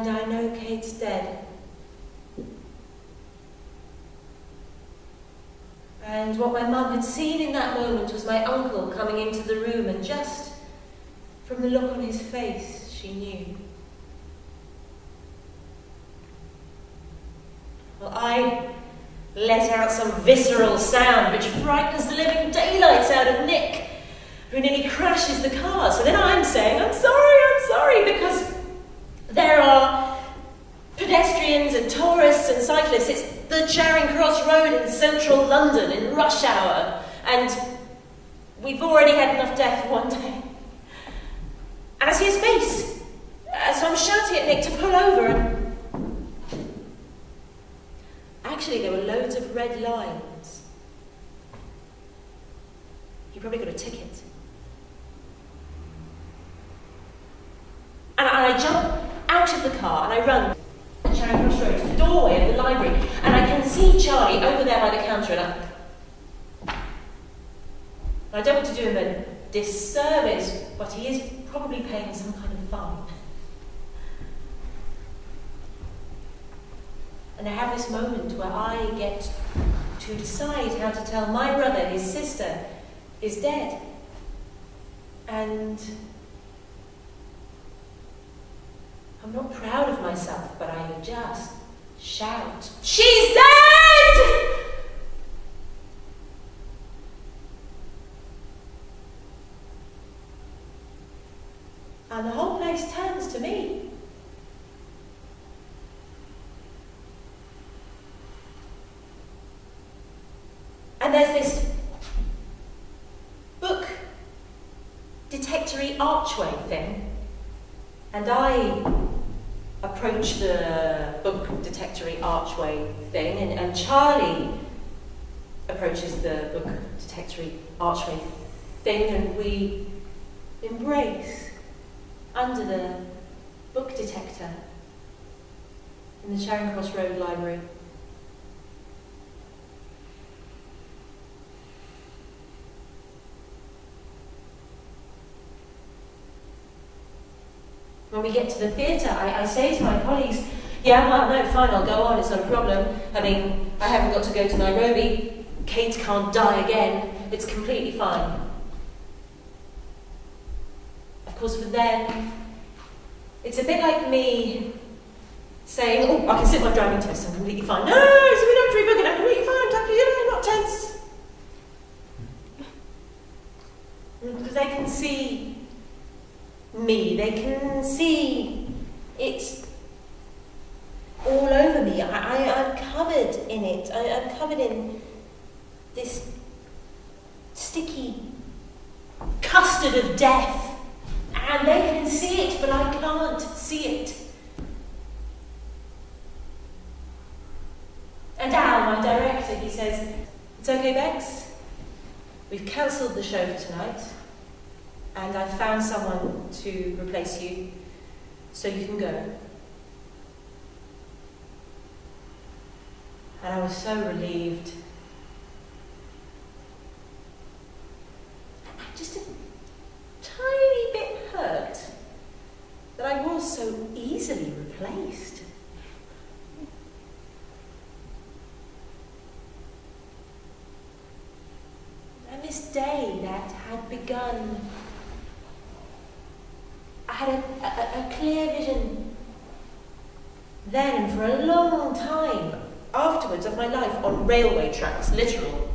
And I know Kate's dead. And what my mum had seen in that moment was my uncle coming into the room, and just from the look on his face, she knew. Well, I let out some visceral sound which frightens the living daylights out of Nick, who nearly crashes the car. So then I'm saying, I'm sorry, because there are pedestrians and tourists and cyclists. It's the Charing Cross Road in central London in rush hour, and we've already had enough death one day. And I see his face, so I'm shouting at Nick to pull over, and actually there were loads of red lines. He probably got a ticket. And I jump out of the car and I run to Charing Cross Road to the doorway of the library, and I can see Charlie over there by the counter, and I don't want to do him a disservice, but he is probably paying some kind of fine. And I have this moment where I get to decide how to tell my brother his sister is dead. And I'm not proud of myself, but I just shout, "She's dead!" And the whole place turns to me. And there's this book detectory archway thing, and I approach the book detectory archway thing, and Charlie approaches the book detectory archway thing, and we embrace under the book detector in the Charing Cross Road Library. When we get to the theatre, I say to my colleagues, yeah, well, no, fine, I'll go on, it's not a problem. I mean, I haven't got to go to Nairobi. Kate can't die again. It's completely fine. Of course, for them, it's a bit like me saying, oh, I can sit my driving test, I'm completely fine. No, so we don't rebook it, I'm completely fine, I'm not tense. Because they can see me, they can see it all over me. I'm covered in it. I'm covered in this sticky custard of death. And they can see it, but I can't see it. And Al, my director, he says, it's okay, Bex. We've cancelled the show for tonight, and I've found someone to replace you, so you can go. And I was so relieved. Just a tiny bit hurt that I was so easily replaced. And this day that had begun, I had a clear vision then and for a long time afterwards of my life on railway tracks, literal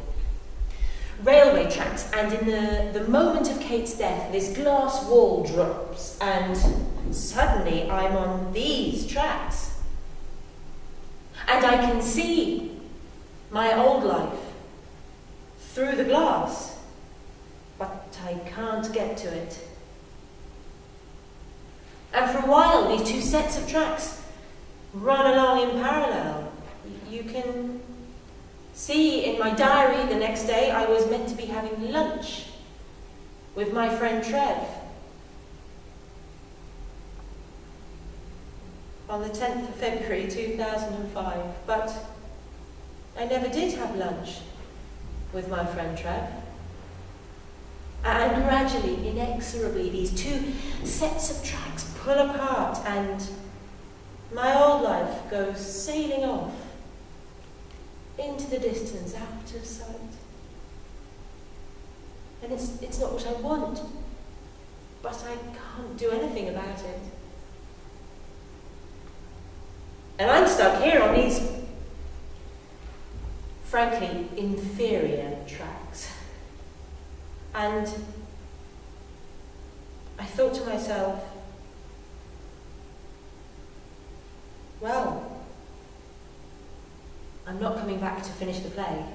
railway tracks, and in the moment of Kate's death, this glass wall drops, and suddenly I'm on these tracks. And I can see my old life through the glass, but I can't get to it. And for a while, these two sets of tracks run along in parallel. You can see in my diary the next day I was meant to be having lunch with my friend Trev on the 10th of February 2005, but I never did have lunch with my friend Trev. And gradually, inexorably, these two sets of tracks pull apart, and truck goes sailing off into the distance, out of sight. And it's not what I want, but I can't do anything about it. And I'm stuck here on these, frankly, inferior tracks. And I thought to myself, well, I'm not coming back to finish the play.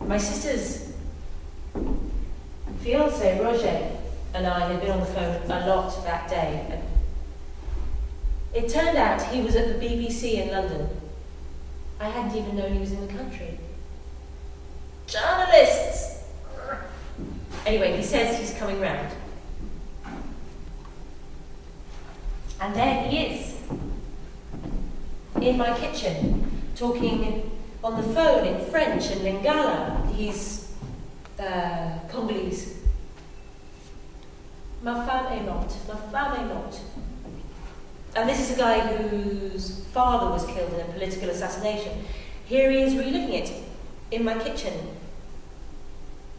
My sister's fiancé, Roger, and I had been on the phone a lot that day. And it turned out he was at the BBC in London. I hadn't even known he was in the country. Journalists! Anyway, he says he's coming round. And there he is, in my kitchen, talking on the phone in French and Lingala. He's Congolese. Ma femme est morte. Ma femme est morte. And this is a guy whose father was killed in a political assassination. Here he is reliving it in my kitchen.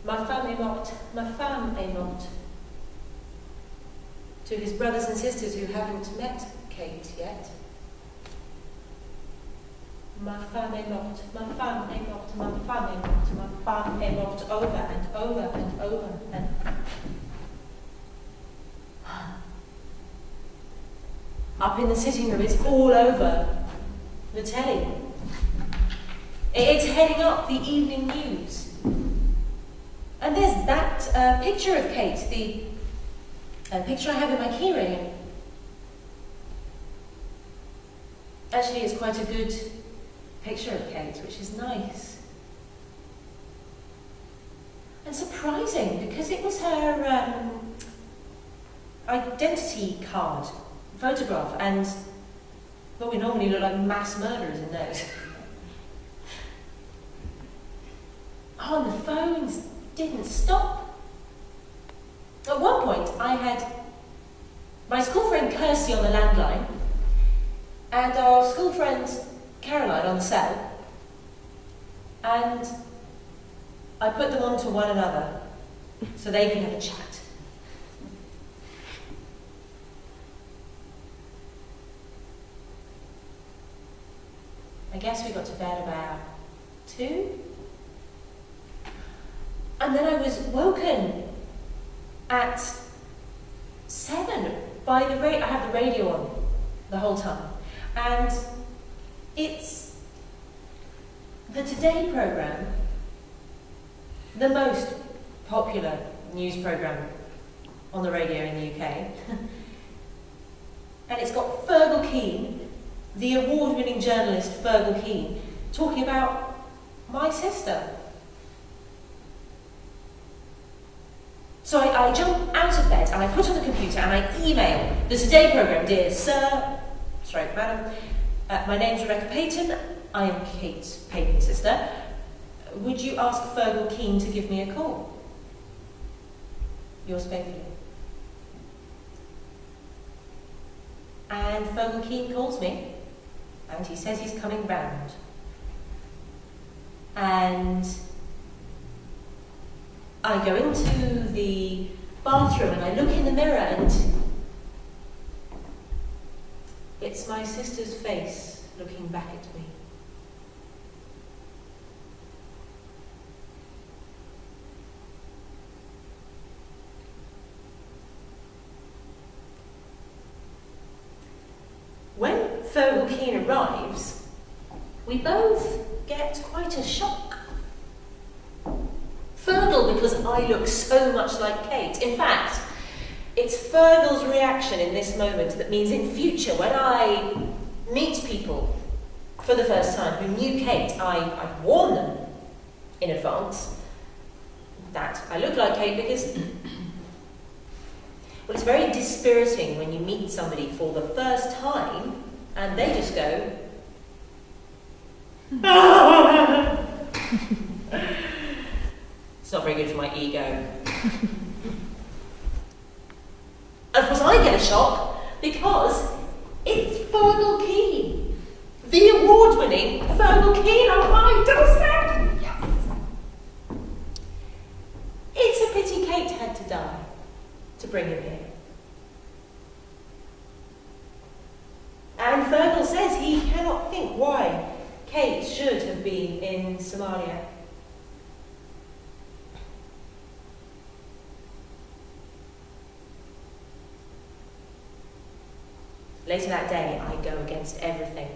Ma femme est morte. Ma femme est morte. To his brothers and sisters who haven't met Kate yet. Ma femme est morte. Ma femme est morte. Ma femme est morte. Ma femme est morte. Over and over and over and... Up in the sitting room, it's all over the telly. It's heading up the evening news. And there's that picture of Kate, the picture I have in my keyring. Actually, it's quite a good picture of Kate, which is nice. And surprising, because it was her identity card. Photograph, and well, we normally look like mass murderers in those. Oh, and the phones didn't stop. At one point, I had my school friend Kirsty on the landline, and our school friend Caroline on the cell, and I put them on to one another so they could have a chat. I guess we got to bed about 2. And then I was woken at 7 by the radio. I have the radio on the whole time. And it's the Today programme, the most popular news programme on the radio in the UK. And it's got Fergal Keane, the award-winning journalist Fergal Keane, talking about my sister. So I jump out of bed and I put on the computer and I email the Today programme, dear sir, stroke madam, my name's Rebecca Peyton, I am Kate Peyton's sister. Would you ask Fergal Keane to give me a call? Yours faithfully. And Fergal Keane calls me. And he says he's coming round. And I go into the bathroom and I look in the mirror and it's my sister's face looking back at me. When Fergal Keane arrives, we both get quite a shock. Fergal, because I look so much like Kate. In fact, it's Fergal's reaction in this moment that means in future, when I meet people for the first time who knew Kate, I warn them in advance that I look like Kate because well, it's very dispiriting when you meet somebody for the first time and they just go, It's not very good for my ego. Of course, I get a shock because it's Fergal Keane, the award-winning Fergal Keane on my doorstep. Yes. It's a pity Kate had to die to bring him here. And Fergal says he cannot think why Kate should have been in Somalia. Later that day, I go against everything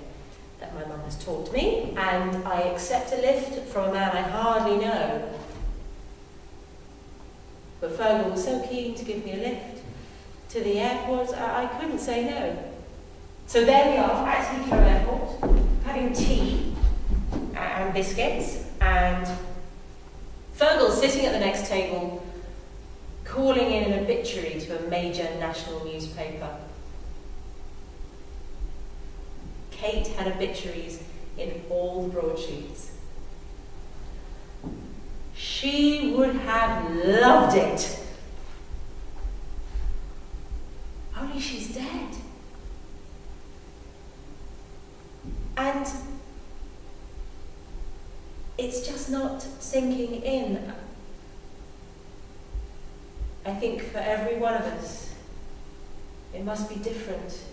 that my mum has taught me, and I accept a lift from a man I hardly know. But Fergal was so keen to give me a lift to the airport, I couldn't say no. So there we are at Heathrow Airport, having tea and biscuits, and Fergal's sitting at the next table, calling in an obituary to a major national newspaper. Kate had obituaries in all the broadsheets. She would have loved it. Only she's dead. And it's just not sinking in. I think for every one of us, it must be different.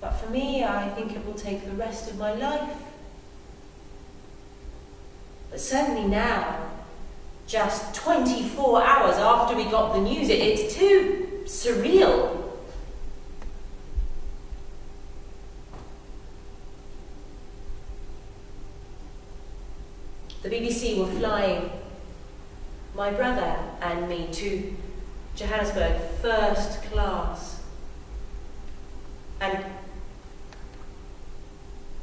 But for me, I think it will take the rest of my life. But certainly now, just 24 hours after we got the news, it's too surreal. The BBC were flying my brother and me to Johannesburg first class. And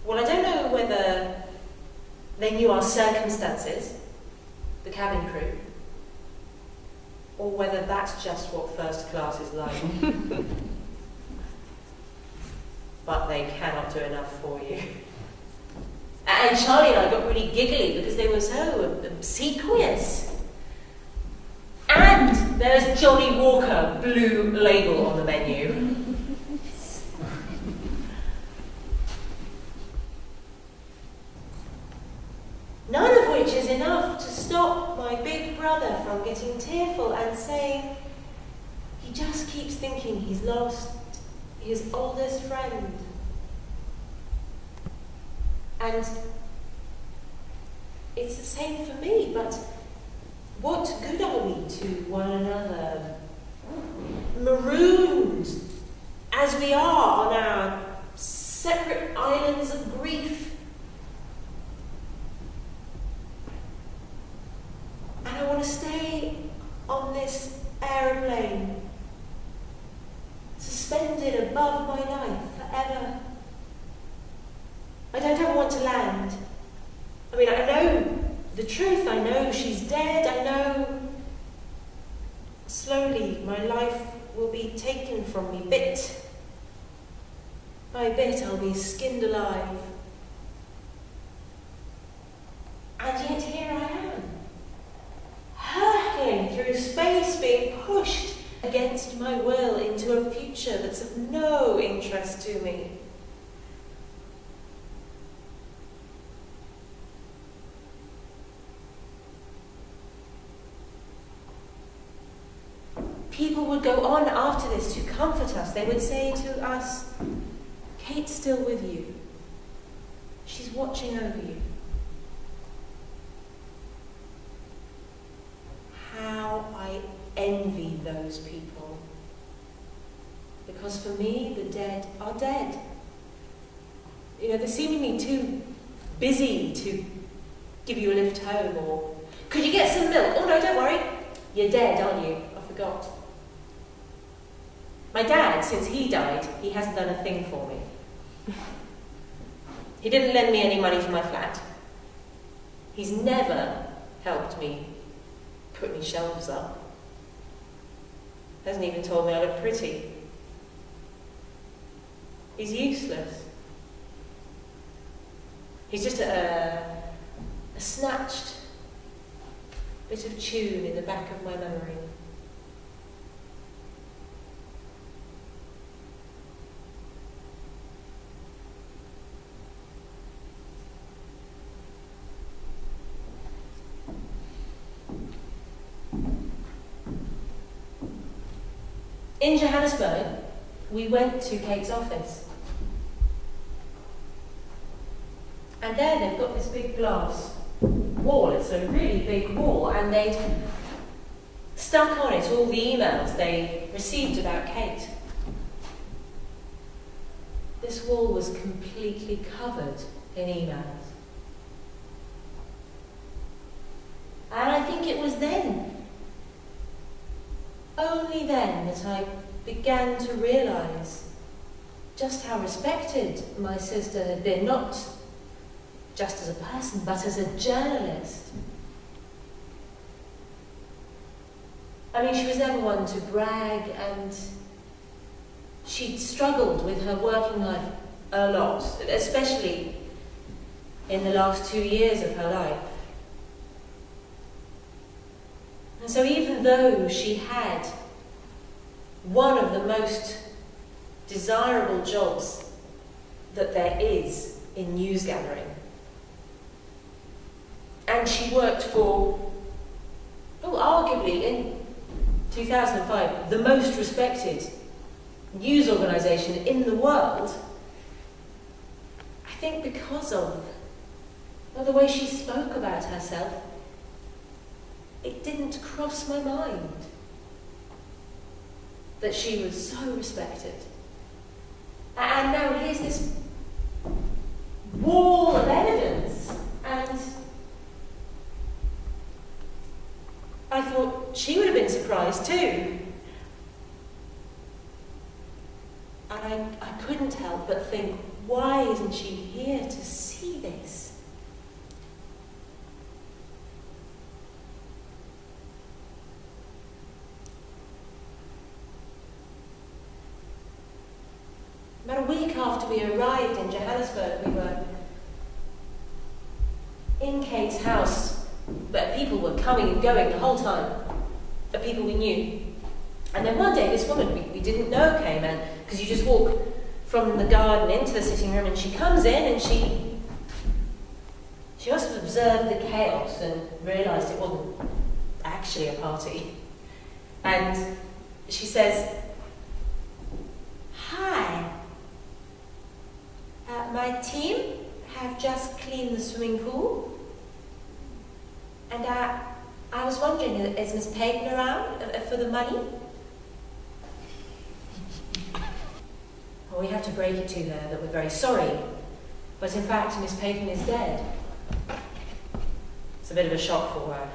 well, I don't know whether they knew our circumstances, the cabin crew, or whether that's just what first class is like. But they cannot do enough for you. And Charlie and I got really giggly because they were so obsequious. And there's Johnny Walker Blue Label on the menu. None of which is enough to stop my big brother from getting tearful and saying he just keeps thinking he's lost his oldest friend. And it's the same for me, but what good are we to one another? Marooned as we are on our separate islands of grief. And I want to stay on this aeroplane, suspended above my life forever. I don't want to land. I mean, I know the truth. I know she's dead. I know slowly my life will be taken from me bit by bit. I'll be skinned alive. And yet here I am, hurtling through space, being pushed against my will into a future that's of no interest to me. People would go on after this to comfort us. They would say to us, Kate's still with you. She's watching over you. How I envy those people. Because for me, the dead are dead. You know, they're seemingly too busy to give you a lift home, or could you get some milk? Oh no, don't worry. You're dead, aren't you? I forgot. My dad, since he died, he hasn't done a thing for me. He didn't lend me any money for my flat. He's never helped me put me shelves up. Hasn't even told me I look pretty. He's useless. He's just a snatched bit of tune in the back of my memory. In Johannesburg, we went to Kate's office. And there they've got this big glass wall. It's a really big wall, and they'd stuck on it all the emails they received about Kate. This wall was completely covered in emails. And I think it was then, only then, that I began to realise just how respected my sister had been, not just as a person, but as a journalist. I mean, she was never one to brag, and she'd struggled with her working life a lot, especially in the last 2 years of her life. And so even though she had one of the most desirable jobs that there is in news gathering, and she worked for, arguably in 2005, the most respected news organisation in the world, I think because of the way she spoke about herself, it didn't cross my mind that she was so respected. And now here's this wall of evidence, and I thought she would have been surprised too. And I couldn't help but think, why isn't she here to see this? About a week after we arrived in Johannesburg, we were in Kate's house, but people were coming and going the whole time, the people we knew. And then one day, this woman we didn't know came in, because you just walk from the garden into the sitting room, and she comes in and she must have observed the chaos and realised it wasn't actually a party. And she says, "Hi. My team have just cleaned the swimming pool, and I was wondering, is Miss Peyton around for the money?" Well, we have to break it to her that we're very sorry, but in fact Miss Peyton is dead. It's a bit of a shock for her.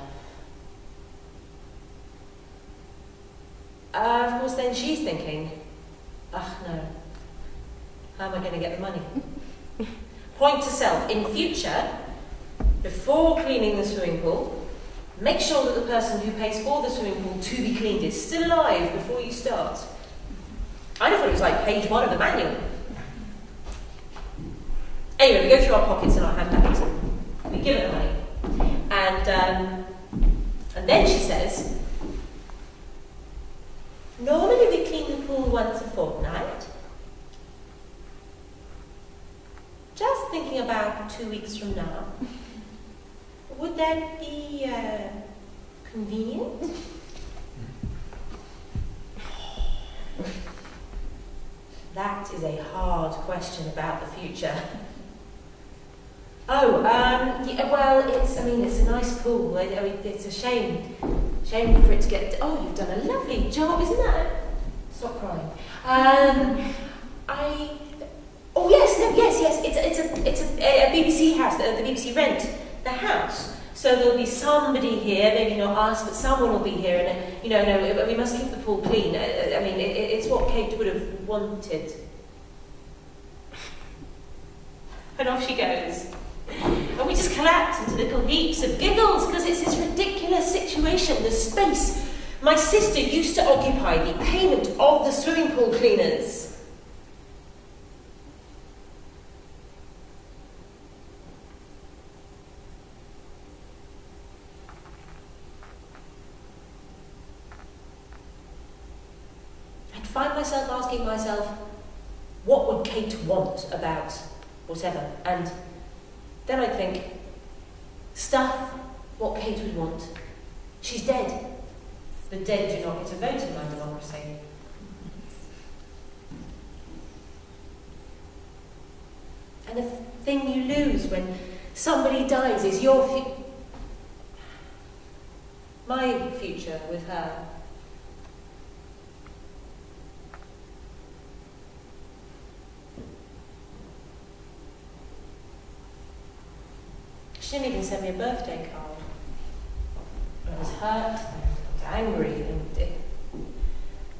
Of course, then she's thinking, no, how am I going to get the money? Point to self. In future, before cleaning the swimming pool, make sure that the person who pays for the swimming pool to be cleaned is still alive before you start. I thought it was like page 1 of the manual. Anyway, we go through our pockets and our handbags. We give her the money. And then she says, "Normally we clean the pool once a fortnight. Just thinking about 2 weeks from now. Would that be convenient?" That is a hard question about the future. Yeah, well, it's a nice pool. It's a shame for it to get. Oh, you've done a lovely job, isn't that? Stop crying. Yes. It's a BBC house. The BBC rent the house, so there'll be somebody here. Maybe not us, but someone will be here, and we must keep the pool clean. It's what Kate would have wanted. And off she goes. And we just collapse into little heaps of giggles, because it's this ridiculous situation, the space my sister used to occupy, the payment of the swimming pool cleaners. find myself asking myself, what would Kate want about whatever? And then I'd think, stuff what Kate would want. She's dead. The dead do not get a vote in my democracy. And the thing you lose when somebody dies is your my future with her. She didn't even send me a birthday card. I was hurt and angry, and it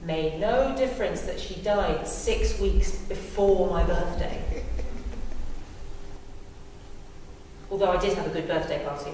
made no difference that she died 6 weeks before my birthday. Although I did have a good birthday party.